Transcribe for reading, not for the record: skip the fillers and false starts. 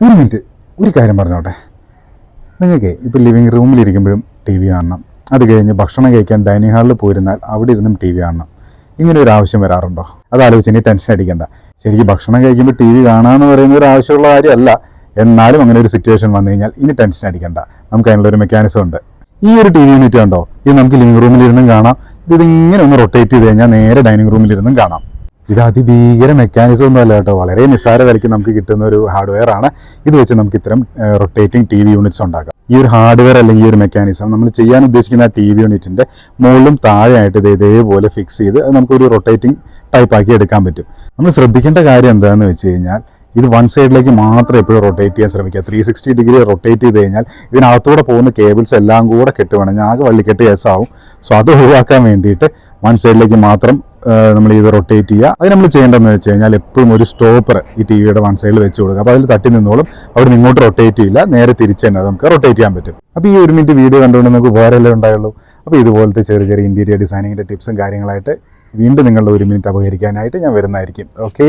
ഒരു മിനിറ്റ്, ഒരു കാര്യം പറഞ്ഞോട്ടെ. നിങ്ങൾക്ക് ഇപ്പോൾ ലിവിങ് റൂമിലിരിക്കുമ്പോഴും ടി വി കാണണം, അത് കഴിഞ്ഞ് ഭക്ഷണം കഴിക്കാൻ ഡൈനിങ് ഹാളിൽ പോയിരുന്നാൽ അവിടെ ഇരുന്നും ടി വി കാണണം, ഇങ്ങനെ ഒരു ആവശ്യം വരാറുണ്ടോ? അതാലോചിച്ച് ഇനി ടെൻഷൻ അടിക്കേണ്ട. ശരിക്കും ഭക്ഷണം കഴിക്കുമ്പോൾ ടി വി കാണാമെന്ന് പറയുന്ന ഒരു ആവശ്യമുള്ള കാര്യമല്ല. എന്നാലും അങ്ങനെ ഒരു സിറ്റുവേഷൻ വന്നു കഴിഞ്ഞാൽ ഇനി ടെൻഷൻ അടിക്കേണ്ട. നമുക്ക് അതിനുള്ളൊരു മെക്കാനിസം ഉണ്ട്. ഈ ഒരു ടി വി യൂണിറ്റ് കണ്ടോ, ഇത് നമുക്ക് ലിവിങ് റൂമിലിരുന്നും കാണാം. ഇതിങ്ങനെ ഒന്ന് റൊട്ടേറ്റ് ചെയ്ത് കഴിഞ്ഞാൽ നേരെ ഡൈനിങ് റൂമിലിരുന്നും കാണാം. ഇത് അതിഭീകര മെക്കാനിസം ഒന്നും അല്ല കേട്ടോ, വളരെ നിസ്സാര വിലയ്ക്ക് നമുക്ക് കിട്ടുന്ന ഒരു ഹാർഡ്വെയർ ആണ്. ഇത് വെച്ച് നമുക്ക് ഇത്തരം റൊട്ടേറ്റിംഗ് ടി വി യൂണിറ്റ്സ് ഉണ്ടാക്കാം. ഈ ഒരു ഹാർഡ്വെയർ അല്ലെങ്കിൽ ഈ ഒരു മെക്കാനിസം നമ്മൾ ചെയ്യാൻ ഉദ്ദേശിക്കുന്ന ടി വി യൂണിറ്റിന്റെ മുകളിലും താഴെയായിട്ട് ഇതേപോലെ ഫിക്സ് ചെയ്ത് നമുക്കൊരു റൊട്ടേറ്റിംഗ് ടൈപ്പ് ആക്കി എടുക്കാൻ പറ്റും. നമ്മൾ ശ്രദ്ധിക്കേണ്ട കാര്യം എന്താണെന്ന് വെച്ച് കഴിഞ്ഞാൽ, ഇത് വൺ സൈഡിലേക്ക് മാത്രം എപ്പോഴും റൊട്ടേറ്റ് ചെയ്യാൻ ശ്രമിക്കുക. 360 ഡിഗ്രി റൊട്ടേറ്റ് ചെയ്ത് കഴിഞ്ഞാൽ ഇതിനകത്തൂടെ പോകുന്ന കേബിൾസ് എല്ലാം കൂടെ കെട്ടുവേണമെങ്കിൽ ആകെ വള്ളിക്കെട്ട് കേസാവും. സോ അത് ഒഴിവാക്കാൻ വേണ്ടിയിട്ട് വൺ സൈഡിലേക്ക് മാത്രം നമ്മൾ ഇത് റൊട്ടേറ്റ് ചെയ്യുക. അത് നമ്മൾ ചെയ്യേണ്ടതെന്ന് വെച്ച് കഴിഞ്ഞാൽ എപ്പോഴും ഒരു സ്റ്റോപ്പർ ഈ ടി വിയുടെ വൺ സൈഡിൽ വെച്ച് കൊടുക്കുക. അപ്പോൾ അതിൽ തട്ടി നിന്നോളും, അവിടെ നിന്ന് ഇങ്ങോട്ട് റൊട്ടേറ്റ് ചെയ്യില്ല, നേരെ തിരിച്ച് തന്നെ നമുക്ക് റൊട്ടേറ്റ് ചെയ്യാൻ പറ്റും. അപ്പോൾ ഈ ഒരു മിനിറ്റ് വീഡിയോ കണ്ടുകൊണ്ട് നമുക്ക് ഉപകാരമല്ലേ ഉണ്ടായുള്ളൂ. അപ്പോൾ ഇതുപോലത്തെ ചെറിയ ചെറിയ ഇൻറ്റീരിയർ ഡിസൈനിങ്ങിൻ്റെ ടിപ്സും കാര്യങ്ങളായിട്ട് വീണ്ടും നിങ്ങളുടെ ഒരു മിനിറ്റ് അപഹരിക്കാനായിട്ട് ഞാൻ വരുന്നതായിരിക്കും. ഓക്കെ.